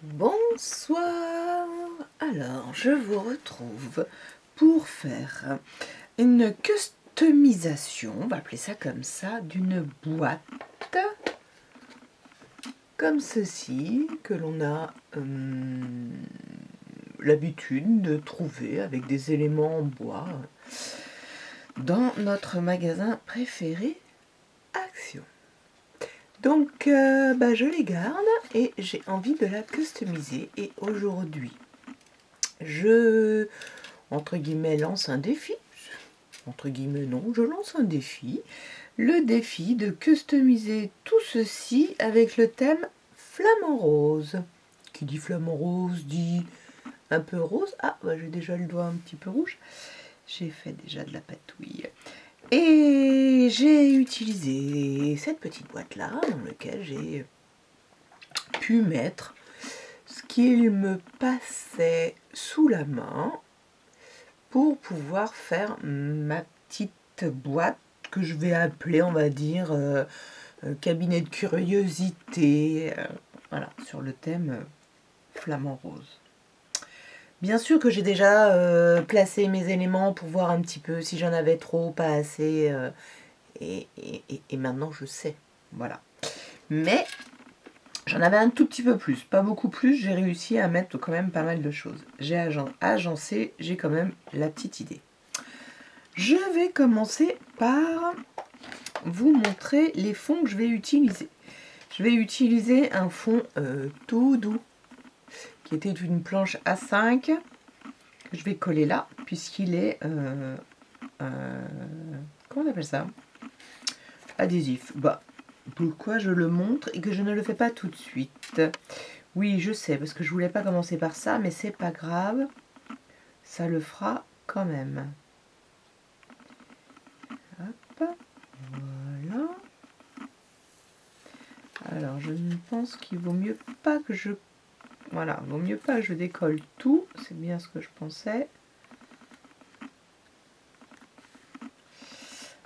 Bonsoir. Alors, je vous retrouve pour faire une customisation, on va appeler ça comme ça, d'une boîte comme ceci, que l'on a l'habitude de trouver avec des éléments en bois dans notre magasin préféré, Action. Donc, je les garde et j'ai envie de la customiser. Et aujourd'hui, je, entre guillemets, lance un défi. Entre guillemets, non, je lance un défi. Le défi de customiser tout ceci avec le thème flamant rose. Qui dit flamant rose dit un peu rose. Ah, j'ai déjà le doigt un petit peu rouge. J'ai fait déjà de la patouille. Et j'ai utilisé cette petite boîte-là dans laquelle j'ai pu mettre ce qu'il me passait sous la main pour pouvoir faire ma petite boîte que je vais appeler, on va dire, cabinet de curiosité, voilà, sur le thème flamant rose. Bien sûr que j'ai déjà placé mes éléments pour voir un petit peu si j'en avais trop, pas assez, et maintenant je sais, voilà. Mais j'en avais un tout petit peu plus, pas beaucoup plus, j'ai réussi à mettre quand même pas mal de choses. J'ai agencé, j'ai quand même la petite idée. Je vais commencer par vous montrer les fonds que je vais utiliser. Je vais utiliser un fond tout doux, qui était une planche A5, que je vais coller là, puisqu'il est, comment on appelle ça? Adhésif. Pourquoi je le montre et que je ne le fais pas tout de suite? Oui, je sais, parce que je voulais pas commencer par ça, mais c'est pas grave. Ça le fera quand même. Hop, voilà. Alors, je pense qu'il vaut mieux pas que je... Voilà, vaut mieux pas que je décolle tout. C'est bien ce que je pensais.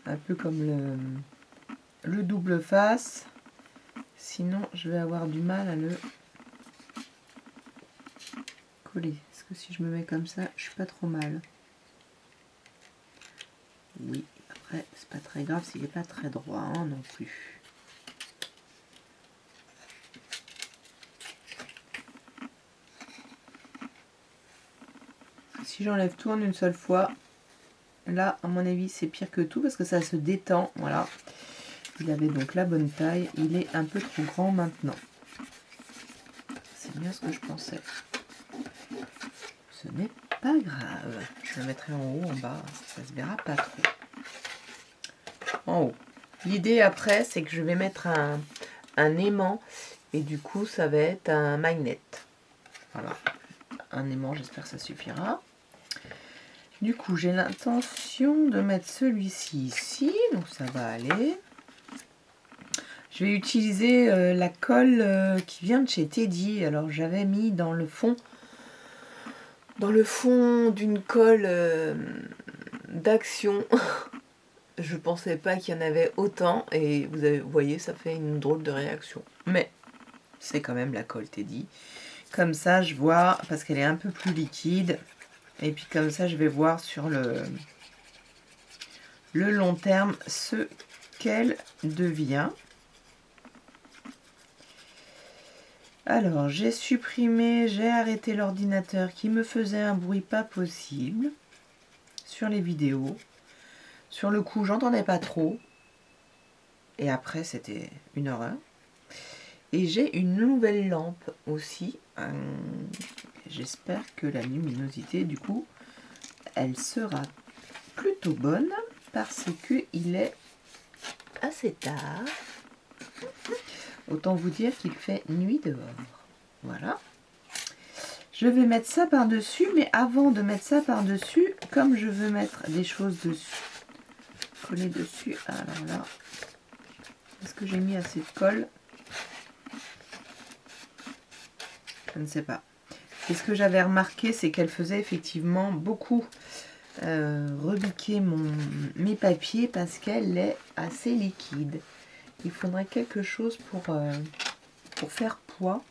Un peu comme le double face. Sinon, je vais avoir du mal à le coller. Est-ce que si je me mets comme ça, je suis pas trop mal? Oui, après, c'est pas très grave s'il n'est pas très droit hein, non plus. Si j'enlève tout en une seule fois, là, à mon avis, c'est pire que tout parce que ça se détend. Voilà. Il avait donc la bonne taille. Il est un peu trop grand maintenant. C'est bien ce que je pensais. Ce n'est pas grave. Je le mettrai en haut, en bas. Ça se verra pas trop. En haut. L'idée après, c'est que je vais mettre un aimant. Et du coup, ça va être un magnet. Voilà. Un aimant, j'espère que ça suffira. Du coup, j'ai l'intention de mettre celui-ci ici. Donc ça va aller. Je vais utiliser la colle qui vient de chez Teddy. Alors j'avais mis dans le fond d'une colle d'Action. Je pensais pas qu'il y en avait autant et vous voyez, ça fait une drôle de réaction. Mais c'est quand même la colle Teddy. Comme ça, je vois, parce qu'elle est un peu plus liquide. Et puis comme ça, je vais voir sur le long terme ce qu'elle devient. Alors, j'ai supprimé, j'ai arrêté l'ordinateur qui me faisait un bruit pas possible sur les vidéos. Sur le coup, j'entendais pas trop. Et après, c'était une horreur. Et j'ai une nouvelle lampe aussi. J'espère que la luminosité, du coup, elle sera plutôt bonne parce qu'il est assez tard. Autant vous dire qu'il fait nuit dehors. Voilà. Je vais mettre ça par-dessus, mais avant de mettre ça par-dessus, comme je veux mettre des choses dessus, coller dessus, alors là, est-ce que j'ai mis assez de colle? Je ne sais pas. Et ce que j'avais remarqué, c'est qu'elle faisait effectivement beaucoup rebiquer mes papiers parce qu'elle est assez liquide. Il faudrait quelque chose pour faire poids.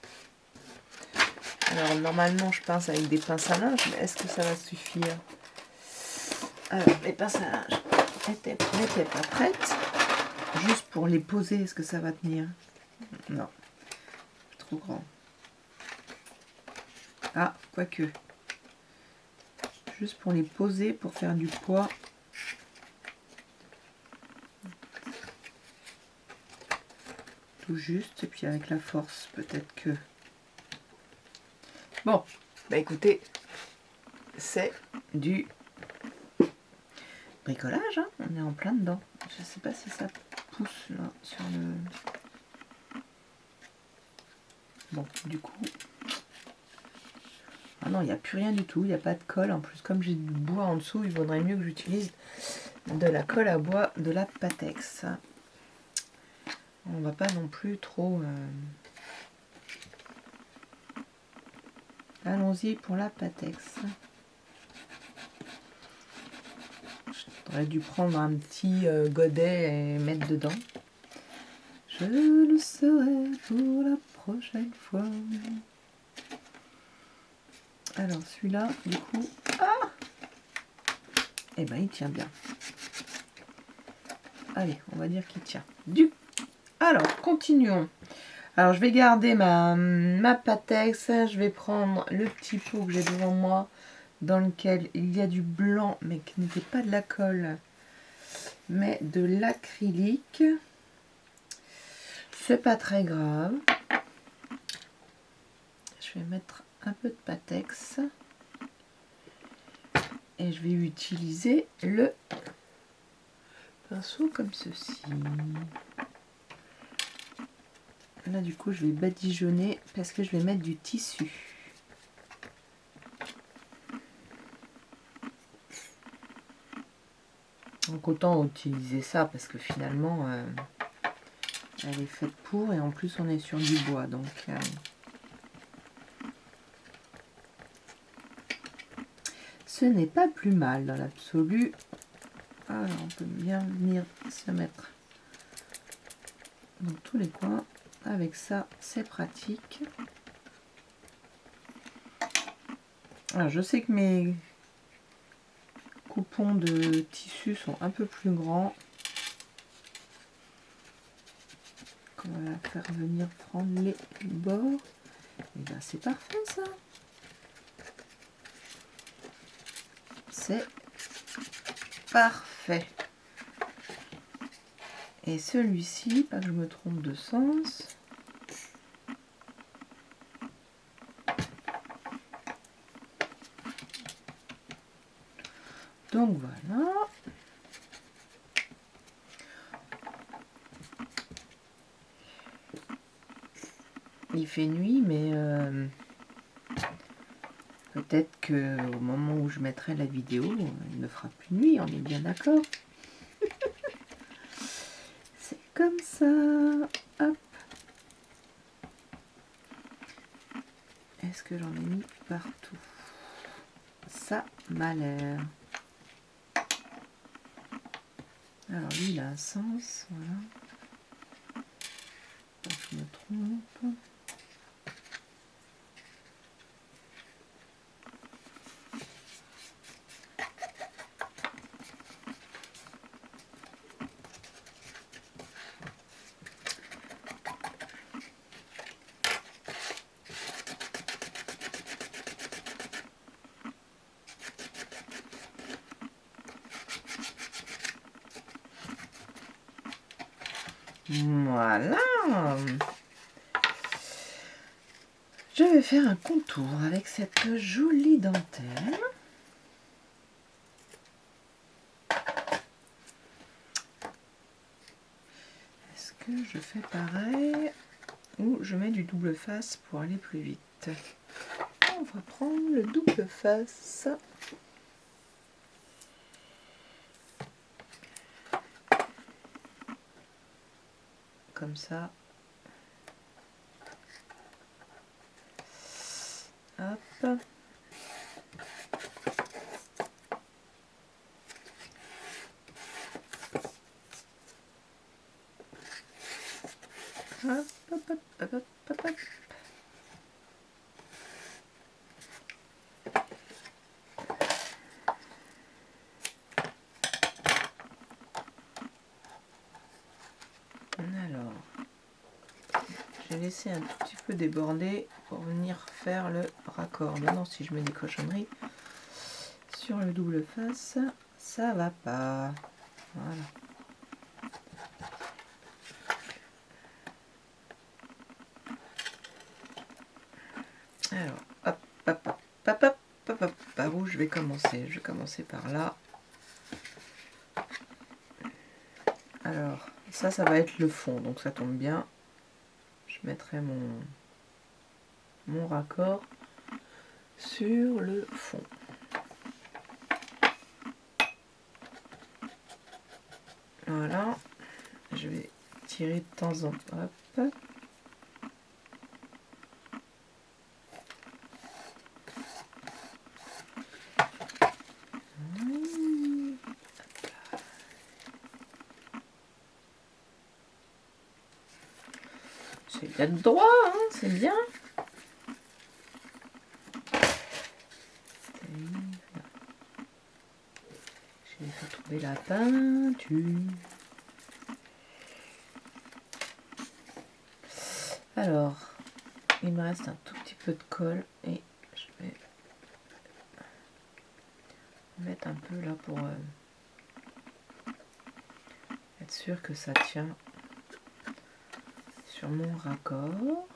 Alors, normalement, je pince avec des pinces à linge, mais est-ce que ça va suffire? Alors, les pinces à linge n'étaient pas prêtes. Juste pour les poser, est-ce que ça va tenir? Non, trop grand. Ah, quoique. Juste pour les poser, pour faire du poids. Tout juste, et puis avec la force, peut-être que... Bon, bah écoutez, c'est du bricolage, hein, on est en plein dedans. Je sais pas si ça pousse là sur le... Bon, du coup... Ah non, il n'y a plus rien du tout, il n'y a pas de colle. En plus, comme j'ai du bois en dessous, il vaudrait mieux que j'utilise de la colle à bois, de la Patex. On va pas non plus trop... Allons-y pour la Patex. J'aurais dû prendre un petit godet et mettre dedans. Je le saurai pour la prochaine fois. Alors celui-là, du coup... Ah, eh ben il tient bien. Allez, on va dire qu'il tient. Alors, continuons. Alors, je vais garder ma Patex. Je vais prendre le petit pot que j'ai devant moi, dans lequel il y a du blanc, mais qui n'était pas de la colle, mais de l'acrylique. C'est pas très grave. Je vais mettre un peu de Patex. Et je vais utiliser le pinceau comme ceci. Là, du coup, je vais badigeonner parce que je vais mettre du tissu. Donc, autant utiliser ça parce que finalement, elle est faite pour. Et en plus, on est sur du bois. Donc, ce n'est pas plus mal dans l'absolu. Alors, on peut bien venir se mettre dans tous les coins. Avec ça, c'est pratique. Alors, je sais que mes coupons de tissu sont un peu plus grands. On va faire venir prendre les bords. Et bien, c'est parfait, ça. C'est parfait. Et celui-ci, pas que je me trompe de sens. Donc voilà. Il fait nuit, mais peut-être que au moment où je mettrai la vidéo, il ne fera plus nuit, on est bien d'accord. C'est comme ça. Hop. Est-ce que j'en ai mis partout? Ça m'a l'air. Alors lui, il a un sens, voilà. Je me trompe. Voilà. Je vais faire un contour avec cette jolie dentelle. Est-ce que je fais pareil ou je mets du double face pour aller plus vite? On va prendre le double face. Comme ça. Hop. Hop, hop, hop, hop, hop, hop. j'ai laissé un tout petit peu déborder pour venir faire le raccord. Maintenant, si je mets des cochonneries sur le double face, ça va pas. Voilà. Alors, hop, hop, hop, hop, hop, hop, hop, par où je vais commencer? Je vais commencer par là. Alors, ça va être le fond, donc ça tombe bien. Je mettrai mon raccord sur le fond. Voilà, je vais tirer de temps en temps. Hop. C'est bien de droit, hein, c'est bien. Je vais faire trouver la peinture. Alors, il me reste un tout petit peu de colle et je vais mettre un peu là pour être sûr que ça tient sur mon raccord.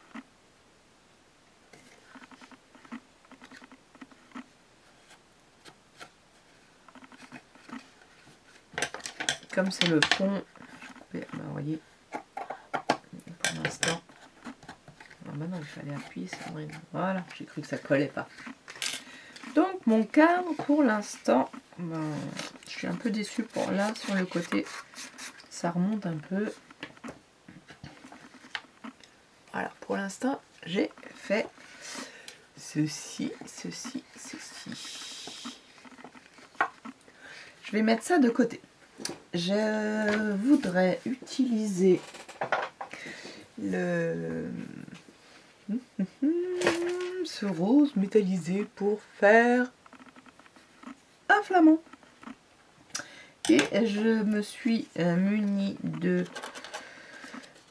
Comme c'est le fond, je vais, vous voyez, pour l'instant. Maintenant, il fallait appuyer, Sandrine. Voilà, j'ai cru que ça collait pas. Donc, mon cadre, pour l'instant, ben, je suis un peu déçue pour là, sur le côté. Ça remonte un peu. Voilà, pour l'instant, j'ai fait ceci, ceci, ceci. Je vais mettre ça de côté. Je voudrais utiliser ce rose métallisé pour faire un flamant. Et je me suis munie de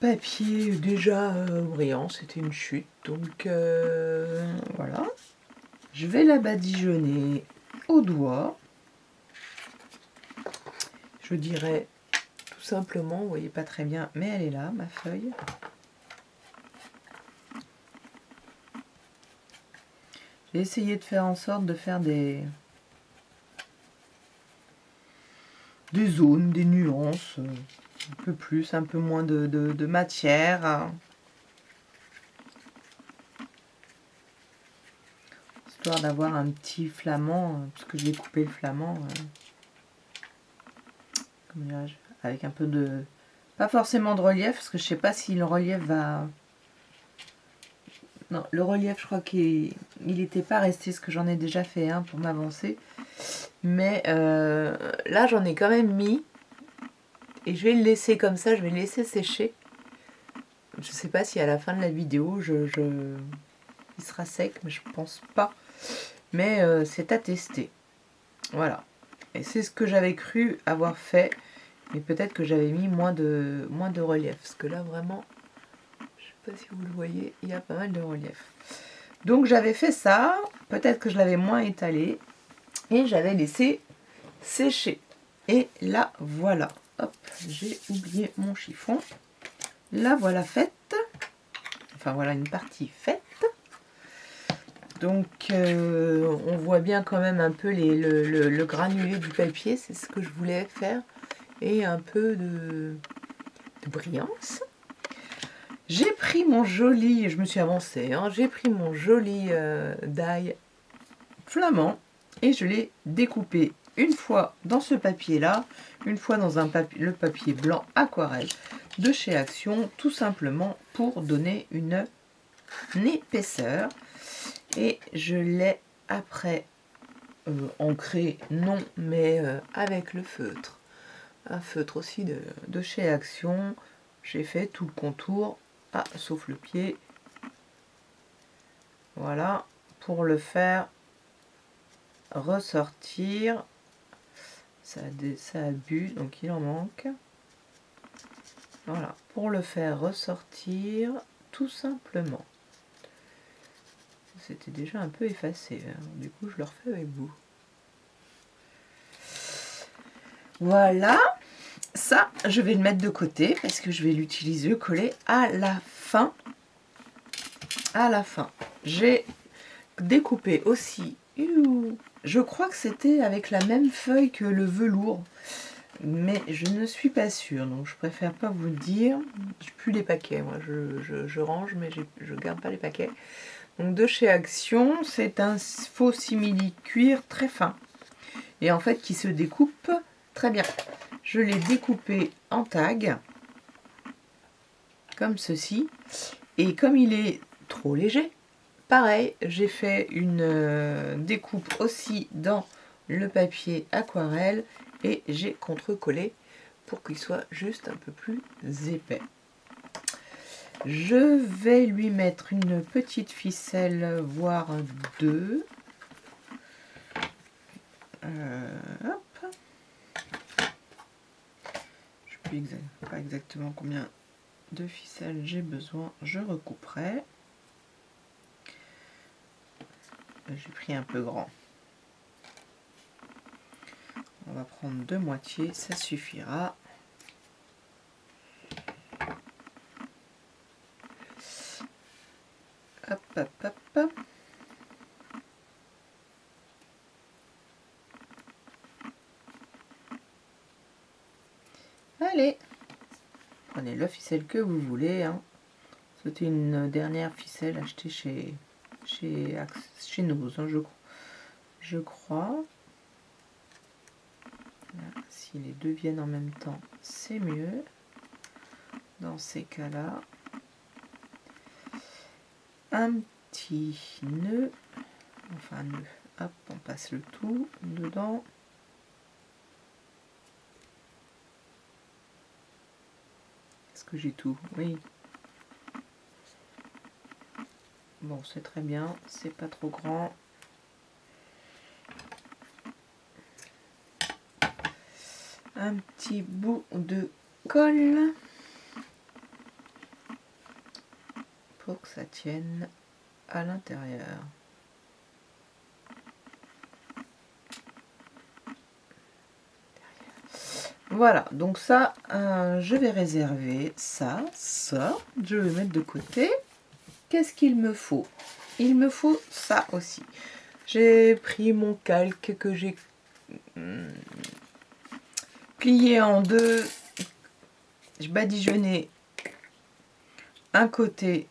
papier déjà brillant, c'était une chute, donc voilà. Je vais la badigeonner au doigt. Je dirais tout simplement, vous voyez pas très bien, mais elle est là, ma feuille. J'ai essayé de faire en sorte de faire des zones, des nuances, un peu plus, un peu moins de matière. Histoire d'avoir un petit flamant, parce que j'ai coupé le flamant, comment dirais-je, avec un peu de... Pas forcément de relief, parce que je sais pas si le relief va... Non, le relief, je crois qu'il n'était pas resté, parce que j'en ai déjà fait un pour m'avancer. Mais là, j'en ai quand même mis. Et je vais le laisser comme ça, je vais le laisser sécher. Je sais pas si à la fin de la vidéo, il sera sec, mais je pense pas. Mais c'est à tester. Voilà. Et c'est ce que j'avais cru avoir fait. Mais peut-être que j'avais mis moins de relief. Parce que là, vraiment, je sais pas si vous le voyez, il y a pas mal de relief. Donc j'avais fait ça. Peut-être que je l'avais moins étalé. Et j'avais laissé sécher. Et là, voilà. Hop, j'ai oublié mon chiffon. La voilà faite. Enfin, voilà une partie faite. Donc, on voit bien quand même un peu le granulé du papier. C'est ce que je voulais faire. Et un peu de brillance. J'ai pris mon joli, je me suis avancée, hein, j'ai pris mon joli die flamand et je l'ai découpé une fois dans ce papier-là, une fois dans le papier blanc aquarelle de chez Action, tout simplement pour donner une épaisseur. Et je l'ai après ancré, non, mais avec le feutre. Un feutre aussi de chez Action. J'ai fait tout le contour, sauf le pied. Voilà, pour le faire ressortir. Ça a bu, donc il en manque. Voilà, pour le faire ressortir, tout simplement. C'était déjà un peu effacé, hein. Du coup je le refais avec vous. Voilà, ça je vais le mettre de côté parce que je vais l'utiliser, le coller à la fin. À la fin, j'ai découpé aussi, je crois que c'était avec la même feuille que le velours, mais je ne suis pas sûre, donc je préfère pas vous le dire. J'ai plus les paquets, moi je range, mais je garde pas les paquets. Donc de chez Action, c'est un faux simili cuir très fin, et en fait qui se découpe très bien. Je l'ai découpé en tag, comme ceci, et comme il est trop léger, pareil, j'ai fait une découpe aussi dans le papier aquarelle et j'ai contre-collé pour qu'il soit juste un peu plus épais. Je vais lui mettre une petite ficelle, voire deux. Hop. Je ne sais pas exactement combien de ficelles j'ai besoin, je recouperai. J'ai pris un peu grand. On va prendre deux moitiés, ça suffira. Hop, hop, hop, hop. Allez, prenez la ficelle que vous voulez, hein. C'était une dernière ficelle achetée chez Nose, hein, je crois. Là, si les deux viennent en même temps, c'est mieux. Dans ces cas-là, un petit nœud, enfin nœud, hop, on passe le tout dedans. Est-ce que j'ai tout? Oui. Bon, c'est très bien, c'est pas trop grand. Un petit bout de colle pour que ça tienne à l'intérieur. Voilà, donc ça, je vais réserver ça, je vais mettre de côté. Qu'est-ce qu'il me faut? Il me faut ça aussi. J'ai pris mon calque que j'ai plié en deux. Je badigeonnais un côté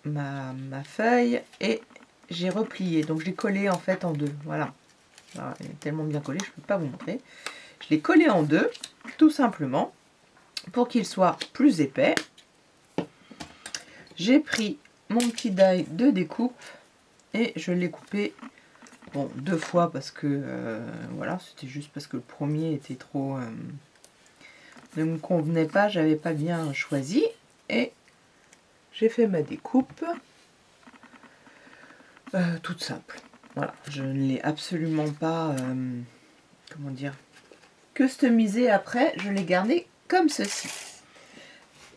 ma feuille et j'ai replié. Donc je l'ai collé en fait en deux. Voilà. Alors, il est tellement bien collé, je ne peux pas vous montrer. Je l'ai collé en deux, tout simplement, pour qu'il soit plus épais. J'ai pris mon petit die de découpe et je l'ai coupé, bon, deux fois parce que voilà, c'était juste parce que le premier était trop ne me convenait pas, j'avais pas bien choisi, et j'ai fait ma découpe toute simple. Voilà, je ne l'ai absolument pas comment dire, customisé après, je l'ai gardé comme ceci.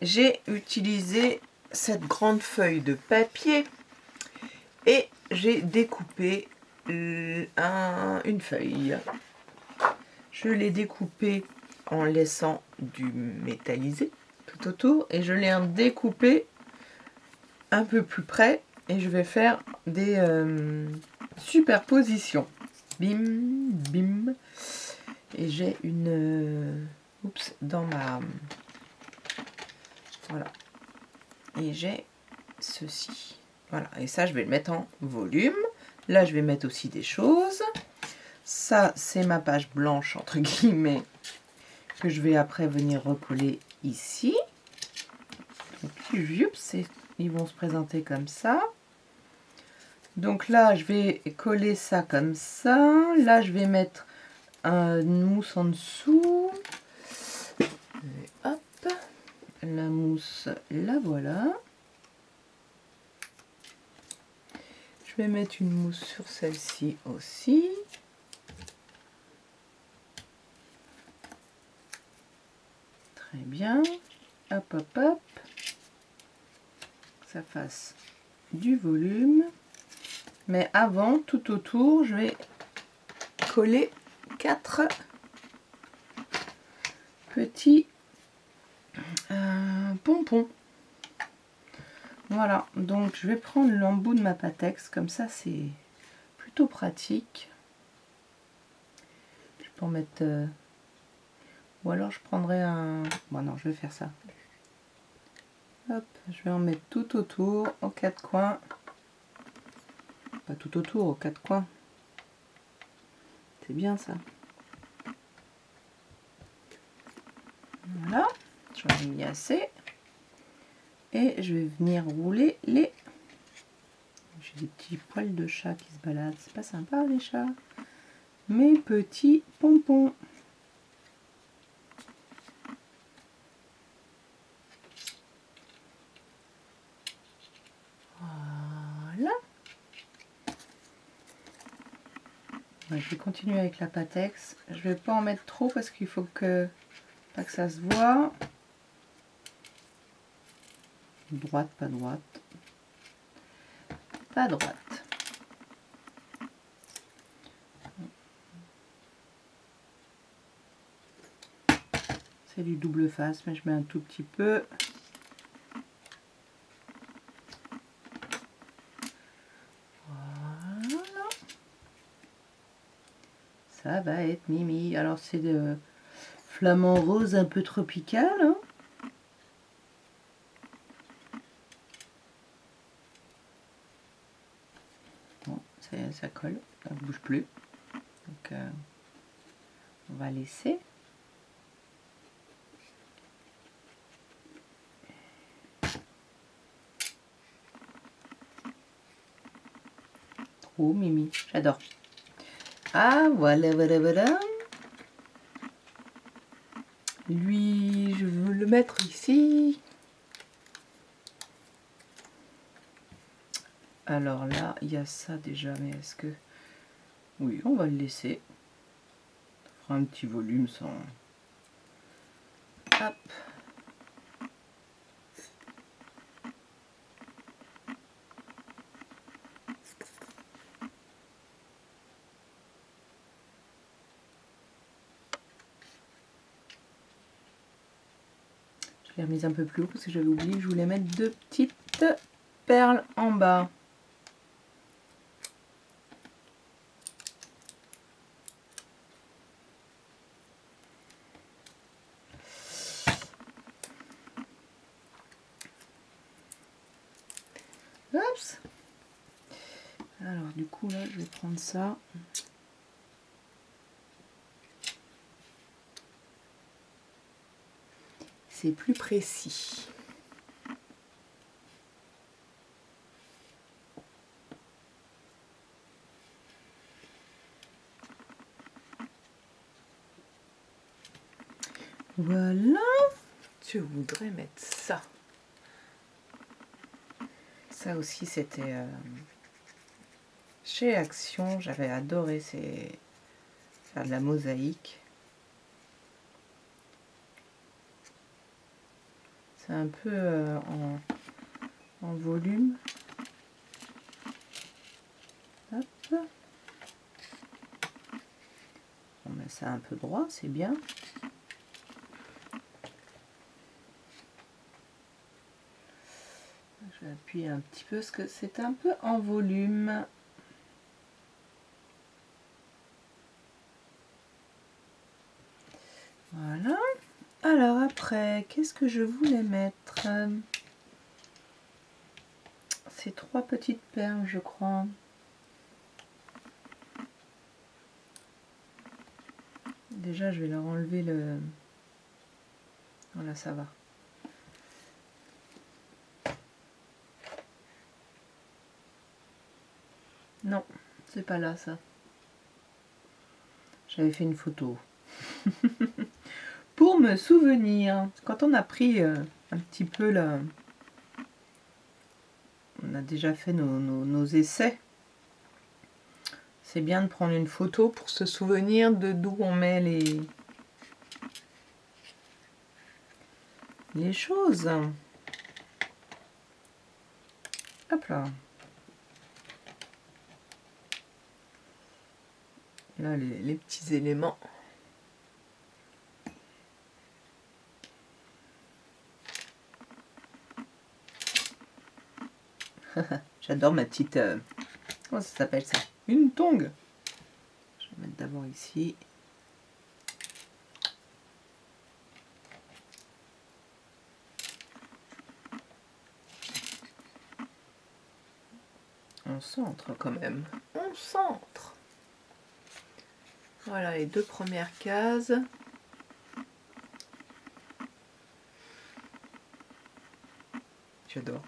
J'ai utilisé cette grande feuille de papier et j'ai découpé une feuille. Je l'ai découpée en laissant du métallisé tout autour et je l'ai découpé un peu plus près et je vais faire des superpositions. Bim, bim. Et j'ai une... oups, dans ma... Voilà. Et j'ai ceci. Voilà, et ça je vais le mettre en volume. Là je vais mettre aussi des choses. Ça c'est ma page blanche entre guillemets que je vais après venir recoller ici. Donc, ils vont se présenter comme ça. Donc là je vais coller ça comme ça. Là je vais mettre une mousse en dessous. Et hop, la mousse, la voilà. Je vais mettre une mousse sur celle-ci aussi. Très bien. Hop, hop, hop. ça fasse du volume. Mais avant, tout autour, je vais coller 4 petits pompons. Voilà, donc je vais prendre l'embout de ma Pattex, comme ça c'est plutôt pratique. Je peux en mettre... ou alors je prendrai un... Bon non, je vais faire ça. Hop, je vais en mettre tout autour, aux 4 coins. Pas tout autour, aux 4 coins. C'est bien ça. Voilà, j'en ai mis assez. Et je vais venir rouler les... J'ai des petits poils de chat qui se baladent. C'est pas sympa les chats. Mes petits pompons. Voilà. Je vais continuer avec la Pattex. Je vais pas en mettre trop parce qu'il faut que pas que ça se voit. Droite, pas droite. Pas droite. C'est du double face, mais je mets un tout petit peu. Voilà. Ça va être mimi. Alors c'est de flamant rose un peu tropical. Hein. Bon, ça colle, ça ne bouge plus. Donc on va laisser. Oh mimi, j'adore. Ah voilà, voilà, voilà. Lui, je veux le mettre ici. Alors là, il y a ça déjà, mais est-ce que... Oui, on va le laisser. Ça fera un petit volume sans... Hop. Je l'ai remise un peu plus haut parce que j'avais oublié que je voulais mettre 2 petites perles en bas. Oups. Alors du coup là, je vais prendre ça. C'est plus précis. Voilà. Je voudrais mettre ça. Ça aussi, c'était chez Action. J'avais adoré faire de la mosaïque. C'est un peu en volume. Hop. On met ça un peu droit, c'est bien. Je vais appuyer un petit peu parce que c'est un peu en volume. Voilà. Alors après, qu'est-ce que je voulais mettre? Ces 3 petites perles, je crois. Déjà, je vais leur enlever le... Voilà, ça va. Non, c'est pas là, ça. J'avais fait une photo. Pour me souvenir, quand on a pris un petit peu là... On a déjà fait nos essais. C'est bien de prendre une photo pour se souvenir de d'où on met les choses. Hop là. Là, les petits éléments. J'adore ma petite... comment ça s'appelle ça? Une tongue. Je vais mettre d'abord ici. On centre quand même. On centre. Voilà les 2 premières cases. J'adore.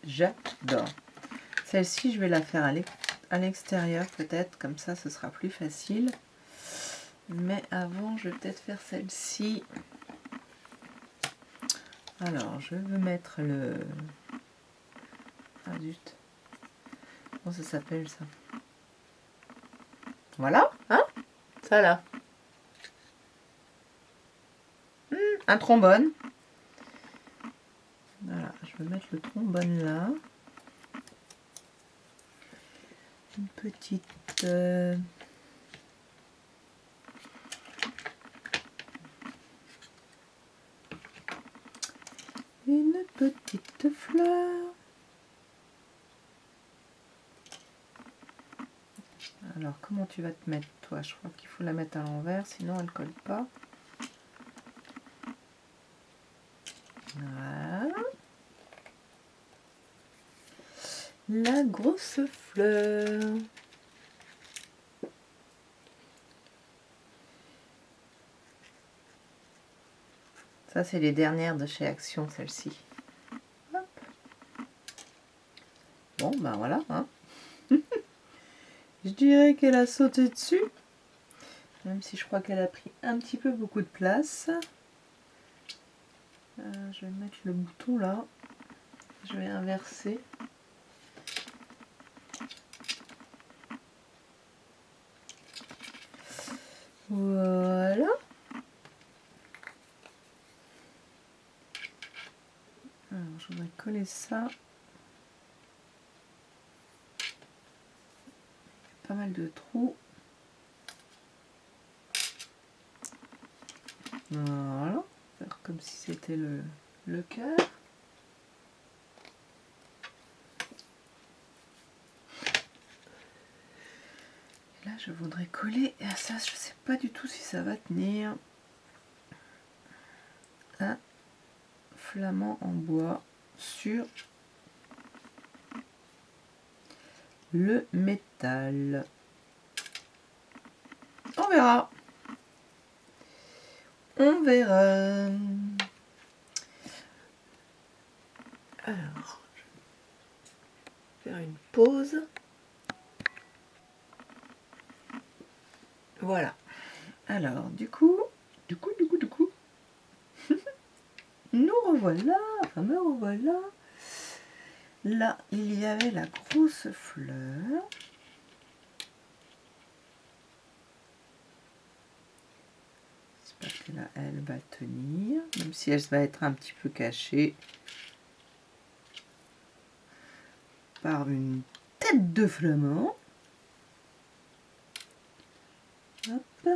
J'adore. Celle-ci, je vais la faire à l'extérieur peut-être. Comme ça, ce sera plus facile. Mais avant, je vais peut-être faire celle-ci. Alors, je veux mettre le... Ah zut. Comment ça s'appelle ça? Voilà, hein? Ça là. Un trombone. Voilà, je vais mettre le trombone là. Une petite... Une petite fleur. Alors, comment tu vas te mettre, toi? Je crois qu'il faut la mettre à l'envers, sinon elle ne colle pas. Voilà. La grosse fleur. Ça, c'est les dernières de chez Action, celle-ci. Bon, ben voilà. Hein. Je dirais qu'elle a sauté dessus. Même si je crois qu'elle a pris un petit peu beaucoup de place. Je vais mettre le bouton là. Je vais inverser. Voilà. Alors, je voudrais coller ça. Pas mal de trous. Voilà. Faire comme si c'était le cœur. Là, je voudrais coller à ça. Je sais pas du tout si ça va tenir. Un flamant en bois sur le métal. On verra. On verra. Alors, je vais faire une pause. Voilà. Alors, du coup, nous revoilà, enfin me revoilà. Là, il y avait la grosse fleur. J'espère que là, elle va tenir, même si elle va être un petit peu cachée par une tête de flamand. Hop.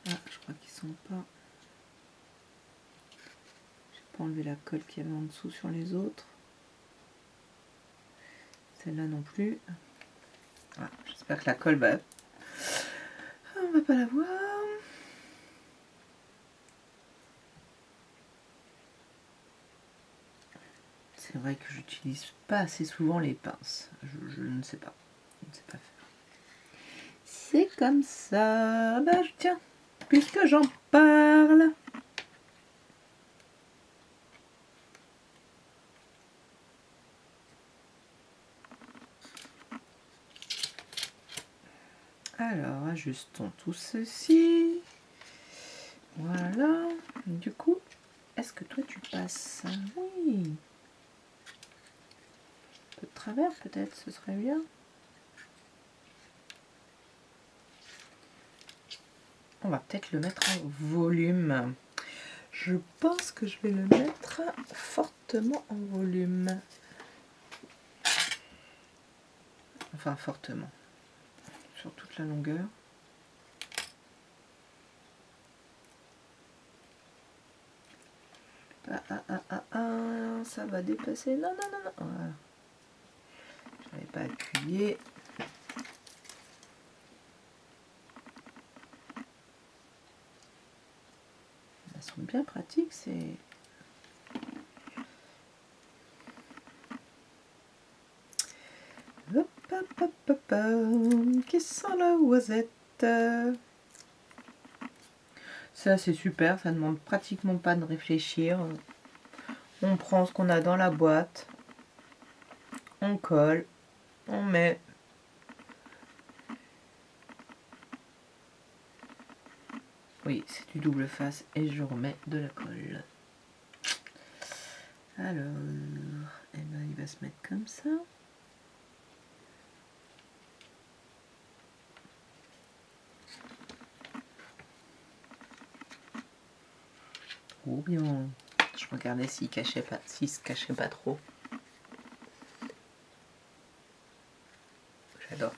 Ah, je crois qu'ils sont pas... J'ai pas enlevé la colle qu'il y avait en dessous sur les autres. Celle-là non plus. Ah, j'espère que la colle va... On va pas la voir. C'est vrai que j'utilise pas assez souvent les pinces. Je ne sais pas. Je ne sais pas faire. C'est comme ça. Bah tiens, puisque j'en parle. Alors, ajustons tout ceci. Voilà. Du coup, est-ce que toi tu passes? Oui. Un peu de travers peut-être, ce serait bien. On va peut-être le mettre en volume. Je pense que je vais le mettre fortement en volume. Enfin, fortement. Sur toute la longueur. Ça va dépasser. Non, non, non, non. Voilà. Je n'avais pas appuyé. Elles sont bien pratiques, c'est... Hop, hop, hop, hop, hop. Qui sent la noisette? Ça, c'est super. Ça ne demande pratiquement pas de réfléchir. On prend ce qu'on a dans la boîte. On colle. On met. Oui, c'est du double face. Et je remets de la colle. Alors, eh ben, il va se mettre comme ça. Trop bien. Je regardais s'il se cachait pas trop. J'adore.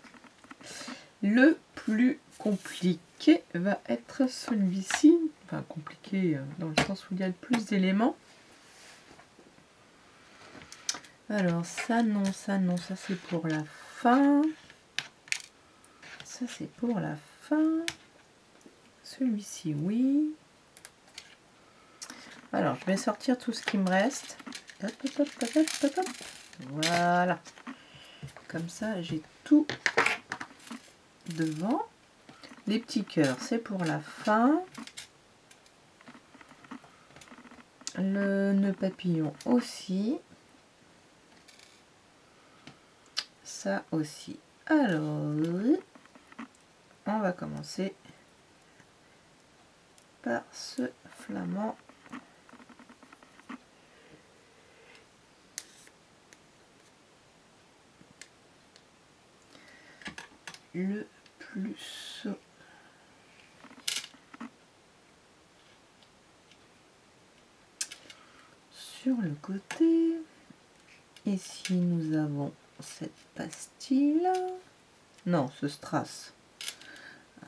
Le plus compliqué va être celui-ci. Enfin, compliqué dans le sens où il y a le plus d'éléments. Alors, ça non, ça non, ça c'est pour la fin. Ça c'est pour la fin. Celui-ci, oui. Alors, je vais sortir tout ce qui me reste. Hop, hop, hop, hop, hop, hop, hop. Voilà. Comme ça, j'ai tout devant. Les petits cœurs, c'est pour la fin. Le nœud papillon aussi. Ça aussi. Alors, on va commencer par ce flamand. Le plus sur le côté. Ici, nous avons cette pastille. Non, ce strass.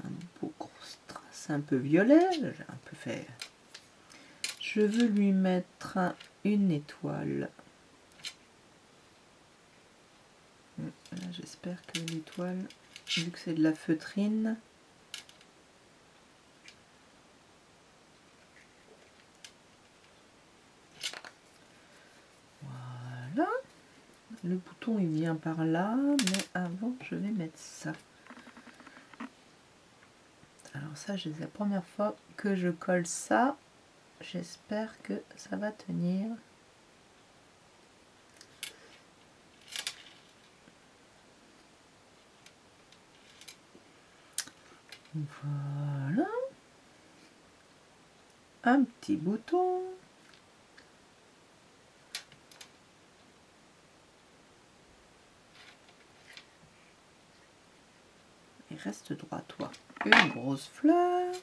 Un beau gros strass un peu violet. J'ai un peu fait. Je veux lui mettre une étoile. J'espère que l'étoile, vu que c'est de la feutrine, voilà. Le bouton il vient par là, mais avant je vais mettre ça. Alors ça, c'est la première fois que je colle ça. J'espère que ça va tenir. Voilà. Un petit bouton. Et reste droit, toi. Une grosse fleur.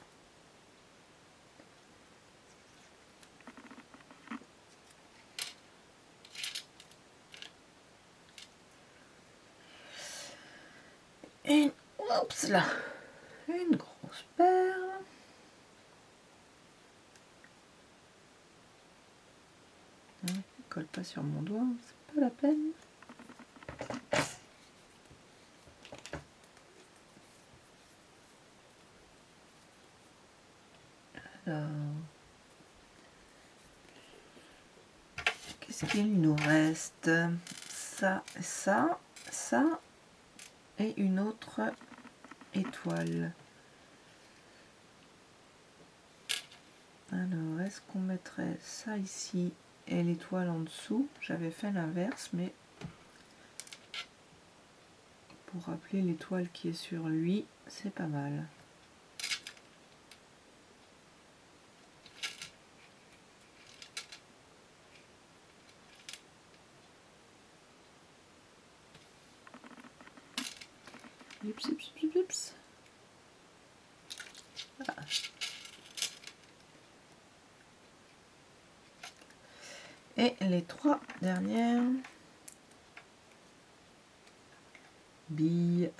Et oups là. Une grosse perle. Colle pas sur mon doigt, c'est pas la peine. Alors, qu'est-ce qu'il nous reste? Ça, ça, ça et une autre étoile. Alors, est-ce qu'on mettrait ça ici et l'étoile en dessous? J'avais fait l'inverse, mais pour rappeler l'étoile qui est sur lui, c'est pas mal. Ups, ups, ups, ups. Ah, Et les 3 dernières billes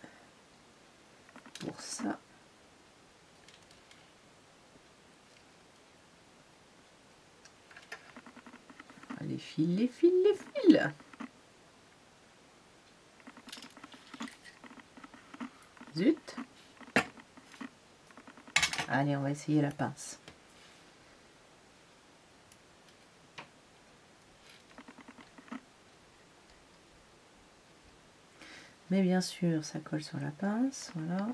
pour ça. Les fils, les fils, les fils. Zut. Allez, on va essayer la pince. Mais bien sûr, ça colle sur la pince, voilà.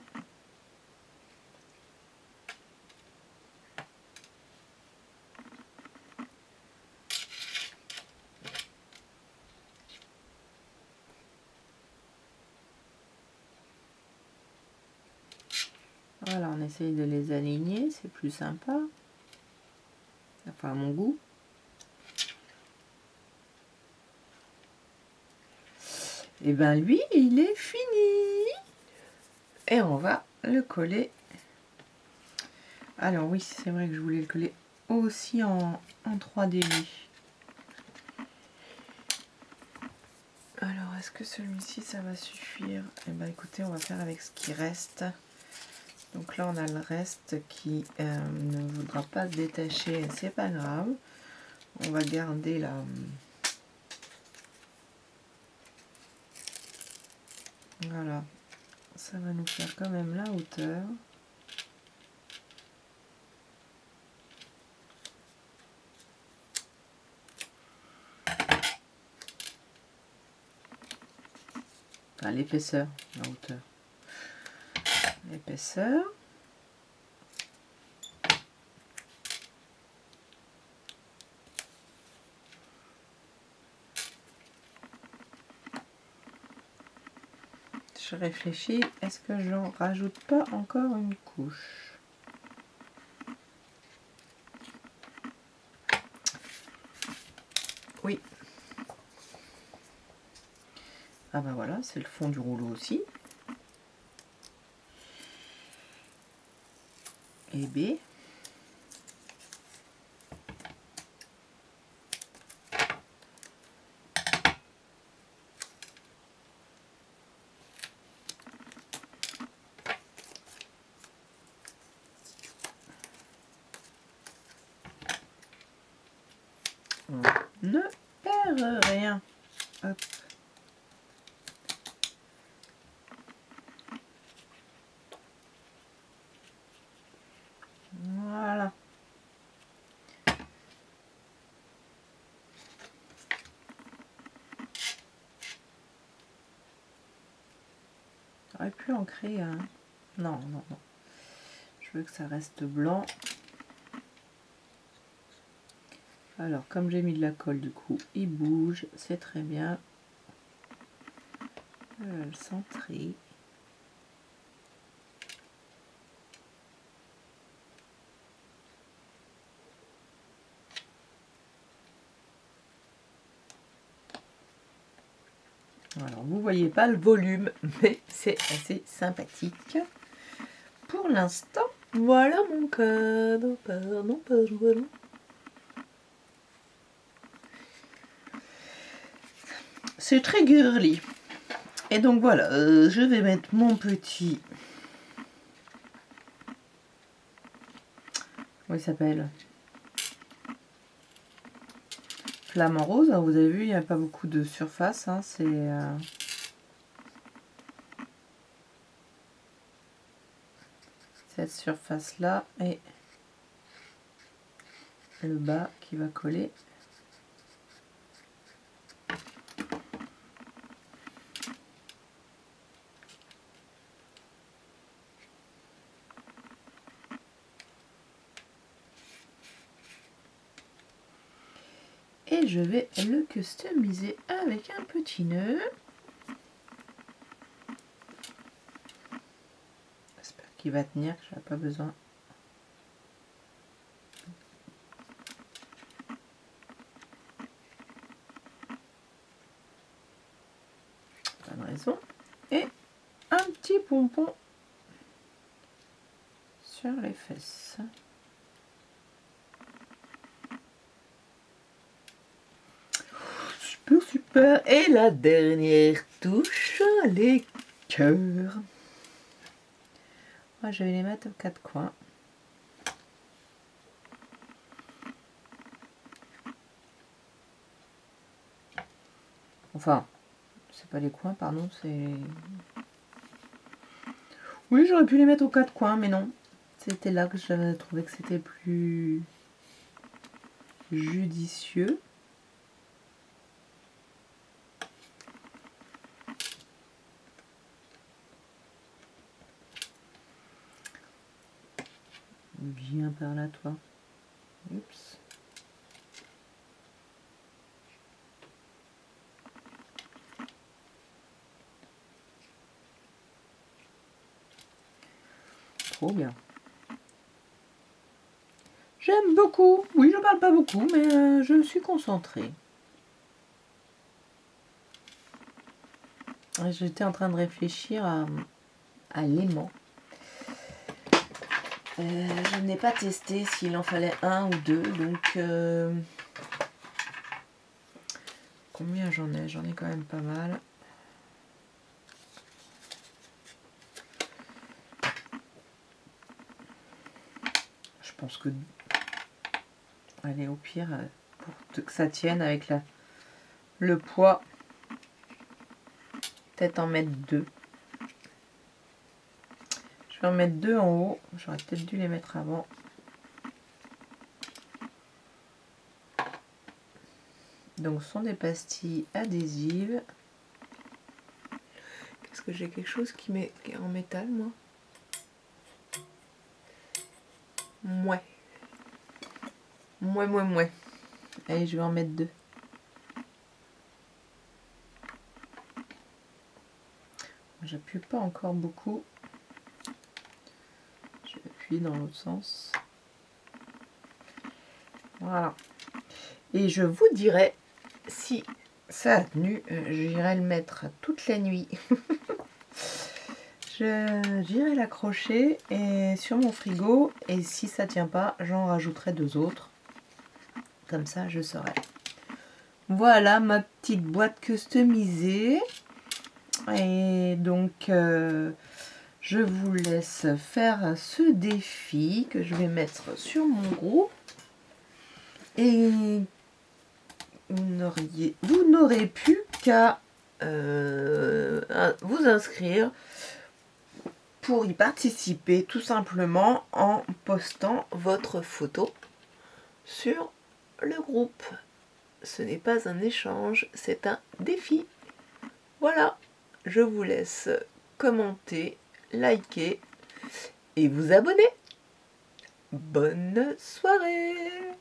Voilà, on essaye de les aligner, c'est plus sympa. Enfin, à mon goût. Et bien lui, il est fini. Et on va le coller. Alors oui, c'est vrai que je voulais le coller aussi en 3D. Alors, est-ce que celui-ci, ça va suffire? Eh bien, écoutez, on va faire avec ce qui reste. Donc là, on a le reste qui ne voudra pas se détacher. C'est pas grave. On va garder la... Voilà. Ça va nous faire quand même la hauteur. Enfin, l'épaisseur, la hauteur. L'épaisseur. Je réfléchis, est-ce que j'en rajoute pas encore une couche? Oui. Ah ben voilà, c'est le fond du rouleau aussi. Et B. On ne perd rien. Hop. Voilà. J'aurais pu en créer un. Non, non, non. Je veux que ça reste blanc. Alors, comme j'ai mis de la colle, du coup, il bouge. C'est très bien. Je vais le centrer. Alors, vous voyez pas le volume, mais c'est assez sympathique. Pour l'instant, voilà mon cadre. Pardon, pardon. C'est très girly. Et donc voilà, je vais mettre mon petit... Comment il s'appelle? Flamant rose. Alors, vous avez vu, il n'y a pas beaucoup de surface. Hein, c'est... cette surface là et le bas qui va coller. Et je vais le customiser avec un petit nœud. J'espère qu'il va tenir, que je n'ai pas besoin. Pas de raison. Et un petit pompon sur les fesses. Super. Et la dernière touche, les cœurs. Moi, je vais les mettre aux quatre coins. Enfin, c'est pas les coins, pardon, c'est... Oui, j'aurais pu les mettre aux quatre coins, mais non. C'était là que j'avais trouvé que c'était plus judicieux. Viens par là, toi. Oups. Trop bien. J'aime beaucoup. Oui, je parle pas beaucoup, mais je suis concentrée. J'étais en train de réfléchir à l'aimant. Je n'ai pas testé s'il en fallait un ou deux, donc combien j'en ai? J'en ai quand même pas mal. Je pense que... Allez, au pire, pour que ça tienne avec le poids, peut-être en mettre deux. Je vais en mettre deux en haut. J'aurais peut-être dû les mettre avant. Donc, ce sont des pastilles adhésives. Qu'est-ce que j'ai quelque chose qui est en métal, moi? Mouais. Mouais. Allez, je vais en mettre deux. J'appuie pas encore beaucoup. Je vais appuyer dans l'autre sens. Voilà. Et je vous dirai si ça a tenu. J'irai le mettre toute la nuit. J'irai l'accrocher et sur mon frigo. Et si ça tient pas, j'en rajouterai deux autres. Comme ça, je saurai. Voilà ma petite boîte customisée. Et donc, je vous laisse faire ce défi que je vais mettre sur mon groupe. Et vous n'aurez plus qu'à vous inscrire pour y participer tout simplement en postant votre photo sur le groupe. Ce n'est pas un échange, c'est un défi. Voilà, je vous laisse commenter, liker et vous abonner. Bonne soirée!